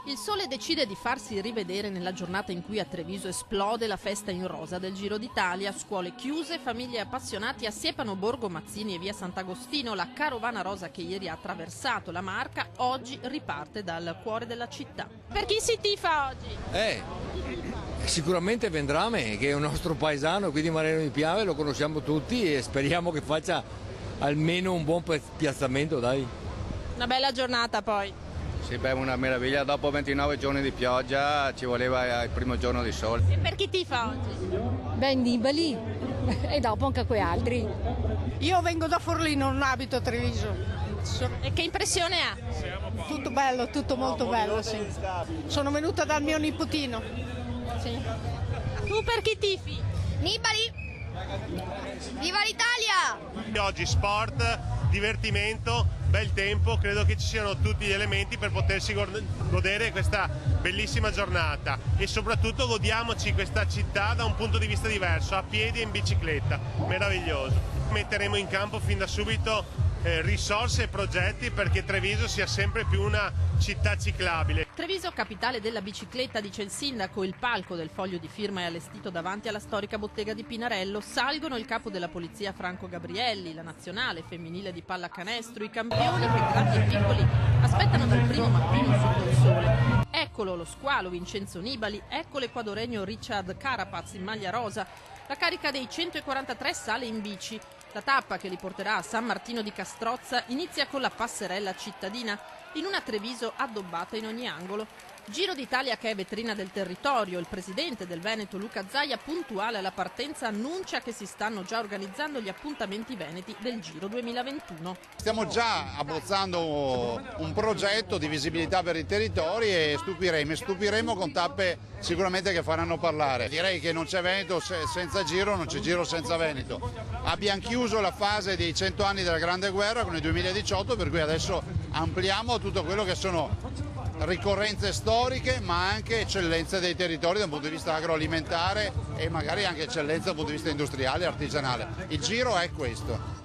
Il Sole decide di farsi rivedere nella giornata in cui a Treviso esplode la festa in rosa del Giro d'Italia. Scuole chiuse, famiglie appassionati assiepano Borgo Mazzini e via Sant'Agostino. La carovana rosa che ieri ha attraversato la Marca oggi riparte dal cuore della città. Per chi si tifa oggi? Sicuramente Vendrame, che è un nostro paesano, qui di Mariano di Piave, lo conosciamo tutti e speriamo che faccia almeno un buon piazzamento, dai. Una bella giornata poi. Sì, beh, una meraviglia, dopo 29 giorni di pioggia ci voleva il primo giorno di sole. E per chi tifa oggi? Beh, Nibali e dopo anche quei altri. Io vengo da Forlino, non abito a Treviso. E che impressione ha? Tutto bello, tutto molto bello, sì. Sono venuta dal mio nipotino. Sì. Tu per chi tifi? Nibali! Viva l'Italia! Oggi sport, divertimento, bel tempo, credo che ci siano tutti gli elementi per potersi godere questa bellissima giornata e soprattutto godiamoci questa città da un punto di vista diverso, a piedi e in bicicletta, meraviglioso. Metteremo in campo fin da subito risorse e progetti perché Treviso sia sempre più una città ciclabile. Treviso, capitale della bicicletta, dice il sindaco. Il palco del foglio di firma è allestito davanti alla storica bottega di Pinarello. Salgono il capo della polizia Franco Gabrielli, la nazionale femminile di pallacanestro, i campioni che grandi e piccoli aspettano dal primo mattino sotto il sole. Eccolo lo squalo Vincenzo Nibali, ecco l'equadoregno Richard Carapaz in maglia rosa. La carica dei 143 sale in bici. La tappa che li porterà a San Martino di Castrozza inizia con la passerella cittadina, in una Treviso addobbata in ogni angolo. Giro d'Italia che è vetrina del territorio. Il presidente del Veneto Luca Zaia, puntuale alla partenza, annuncia che si stanno già organizzando gli appuntamenti veneti del Giro 2021. Stiamo già abbozzando un progetto di visibilità per i territori e stupiremo con tappe sicuramente che faranno parlare. Direi che non c'è Veneto senza Giro, non c'è Giro senza Veneto. Abbiamo chiuso la fase dei 100 anni della Grande Guerra con il 2018, per cui adesso ampliamo tutto quello che sono ricorrenze storiche ma anche eccellenze dei territori dal punto di vista agroalimentare e magari anche eccellenze dal punto di vista industriale e artigianale. Il Giro è questo.